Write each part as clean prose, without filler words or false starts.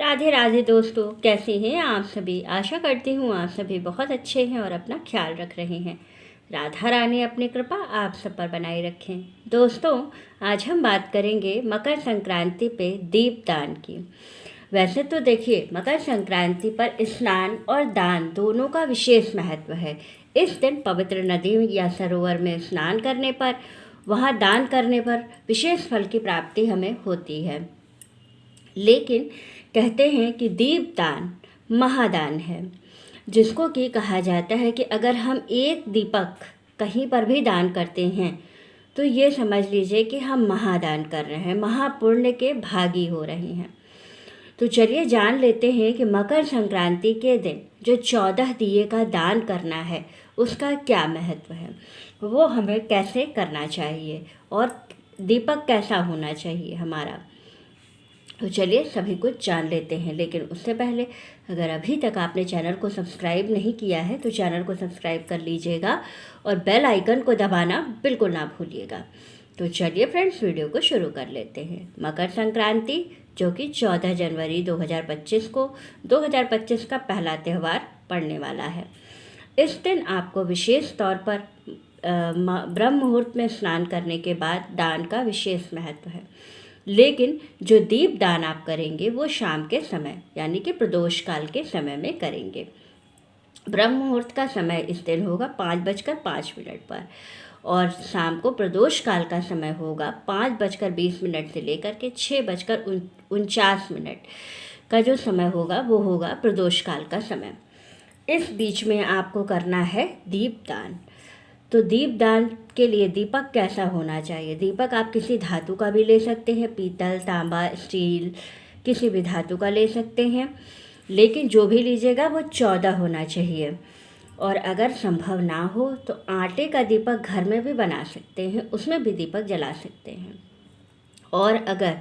राधे राधे दोस्तों, कैसे हैं आप सभी। आशा करती हूँ आप सभी बहुत अच्छे हैं और अपना ख्याल रख रहे हैं। राधा रानी अपनी कृपा आप सब पर बनाए रखें। दोस्तों, आज हम बात करेंगे मकर संक्रांति पे दीपदान की। वैसे तो देखिए, मकर संक्रांति पर स्नान और दान दोनों का विशेष महत्व है। इस दिन पवित्र नदी या सरोवर में स्नान करने पर, वहाँ दान करने पर विशेष फल की प्राप्ति हमें होती है। लेकिन कहते हैं कि दीपदान महादान है, जिसको कि कहा जाता है कि अगर हम एक दीपक कहीं पर भी दान करते हैं तो ये समझ लीजिए कि हम महादान कर रहे हैं, महापुण्य के भागी हो रहे हैं। तो चलिए जान लेते हैं कि मकर संक्रांति के दिन जो 14 दिए का दान करना है उसका क्या महत्व है, वो हमें कैसे करना चाहिए और दीपक कैसा होना चाहिए हमारा। तो चलिए सभी कुछ जान लेते हैं। लेकिन उससे पहले अगर अभी तक आपने चैनल को सब्सक्राइब नहीं किया है तो चैनल को सब्सक्राइब कर लीजिएगा और बेल आइकन को दबाना बिल्कुल ना भूलिएगा। तो चलिए फ्रेंड्स, वीडियो को शुरू कर लेते हैं। मकर संक्रांति जो कि 14 जनवरी 2025 को 2025 का पहला त्यौहार पड़ने वाला है। इस दिन आपको विशेष तौर पर ब्रह्म मुहूर्त में स्नान करने के बाद दान का विशेष महत्व है। लेकिन जो दीप दान आप करेंगे वो शाम के समय यानी कि प्रदोष काल के समय में करेंगे। ब्रह्म मुहूर्त का समय इस दिन होगा 5:05 पर और शाम को प्रदोष काल का समय होगा 5:20 से लेकर के 6:49 का जो समय होगा वो होगा प्रदोष काल का समय। इस बीच में आपको करना है दीपदान। तो दीपदान के लिए दीपक कैसा होना चाहिए। दीपक आप किसी धातु का भी ले सकते हैं, पीतल, तांबा, स्टील, किसी भी धातु का ले सकते हैं। लेकिन जो भी लीजिएगा वो 14 होना चाहिए। और अगर संभव ना हो तो आटे का दीपक घर में भी बना सकते हैं, उसमें भी दीपक जला सकते हैं। और अगर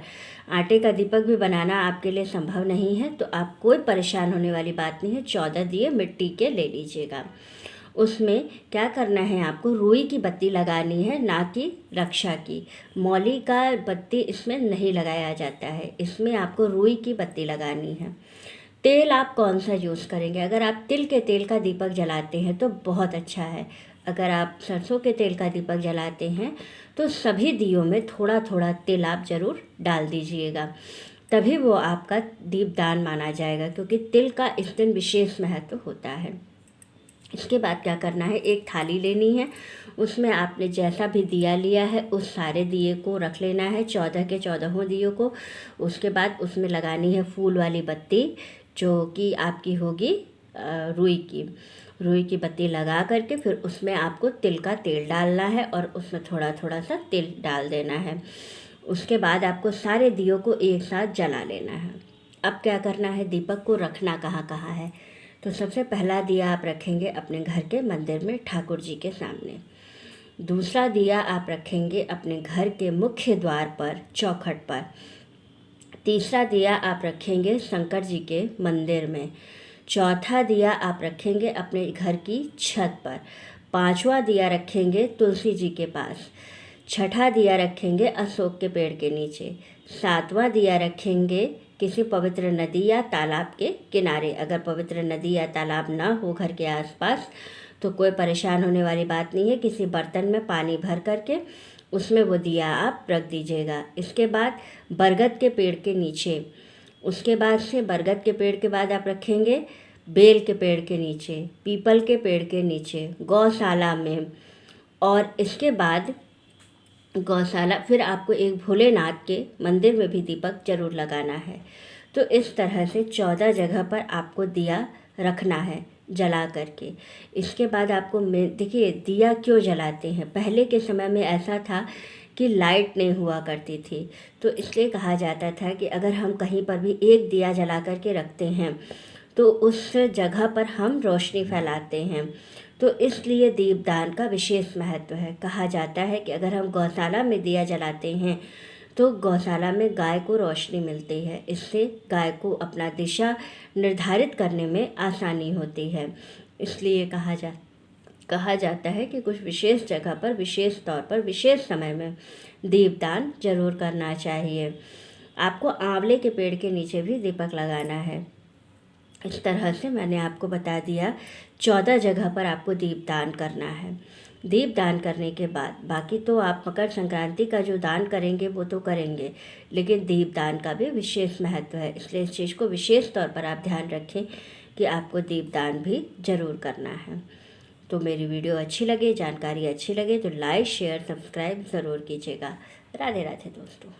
आटे का दीपक भी बनाना आपके लिए संभव नहीं है तो आप कोई परेशान होने वाली बात नहीं है, 14 दिए मिट्टी के ले लीजिएगा। उसमें क्या करना है, आपको रुई की बत्ती लगानी है, ना कि रक्षा की। मौली का बत्ती इसमें नहीं लगाया जाता है, इसमें आपको रुई की बत्ती लगानी है। तेल आप कौन सा यूज़ करेंगे। अगर आप तिल के तेल का दीपक जलाते हैं तो बहुत अच्छा है। अगर आप सरसों के तेल का दीपक जलाते हैं तो सभी दियों में थोड़ा थोड़ा तिल आप ज़रूर डाल दीजिएगा, तभी वो आपका दीपदान माना जाएगा, क्योंकि तिल का इस दिन विशेष महत्व होता है। इसके बाद क्या करना है, एक थाली लेनी है, उसमें आपने जैसा भी दिया लिया है उस सारे दिए को रख लेना है, 14 के 14 दियों को। उसके बाद उसमें लगानी है फूल वाली बत्ती, जो कि आपकी होगी रुई की बत्ती लगा करके फिर उसमें आपको तिल का तेल डालना है और उसमें थोड़ा थोड़ा सा तिल डाल देना है। उसके बाद आपको सारे दियों को एक साथ जला लेना है। अब क्या करना है, दीपक को रखना कहाँ कहाँ है। तो सबसे पहला दिया आप रखेंगे अपने घर के मंदिर में ठाकुर जी के सामने। दूसरा दिया आप रखेंगे अपने घर के मुख्य द्वार पर चौखट पर। तीसरा दिया आप रखेंगे शंकर जी के मंदिर में। चौथा दिया आप रखेंगे अपने घर की छत पर। पांचवा दिया रखेंगे तुलसी जी के पास। छठा दिया रखेंगे अशोक के पेड़ के नीचे। सातवां दिया रखेंगे किसी पवित्र नदी या तालाब के किनारे। अगर पवित्र नदी या तालाब ना हो घर के आसपास तो कोई परेशान होने वाली बात नहीं है, किसी बर्तन में पानी भर करके उसमें वो दिया आप रख दीजिएगा। इसके बाद बरगद के पेड़ के नीचे, उसके बाद से बरगद के पेड़ के बाद आप रखेंगे बेल के पेड़ के नीचे, पीपल के पेड़ के नीचे, गौशाला में। और इसके बाद गौशाला फिर आपको एक भोलेनाथ के मंदिर में भी दीपक जरूर लगाना है। तो इस तरह से 14 जगह पर आपको दिया रखना है जला करके। इसके बाद आपको देखिए दिया क्यों जलाते हैं। पहले के समय में ऐसा था कि लाइट नहीं हुआ करती थी, तो इसलिए कहा जाता था कि अगर हम कहीं पर भी एक दिया जला करके रखते हैं तो उस जगह पर हम रोशनी फैलाते हैं। तो इसलिए दीपदान का विशेष महत्व है। कहा जाता है कि अगर हम गौशाला में दिया जलाते हैं तो गौशाला में गाय को रोशनी मिलती है, इससे गाय को अपना दिशा निर्धारित करने में आसानी होती है। इसलिए कहा जाता है कि कुछ विशेष जगह पर, विशेष तौर पर, विशेष समय में दीपदान जरूर करना चाहिए। आपको आंवले के पेड़ के नीचे भी दीपक लगाना है। इस तरह से मैंने आपको बता दिया 14 जगह पर आपको दीपदान करना है। दीपदान करने के बाद बाकी तो आप मकर संक्रांति का जो दान करेंगे वो तो करेंगे, लेकिन दीपदान का भी विशेष महत्व है, इसलिए इस चीज़ को विशेष तौर पर आप ध्यान रखें कि आपको दीपदान भी ज़रूर करना है। तो मेरी वीडियो अच्छी लगे, जानकारी अच्छी लगे तो लाइक शेयर सब्सक्राइब ज़रूर कीजिएगा। राधे राधे दोस्तों।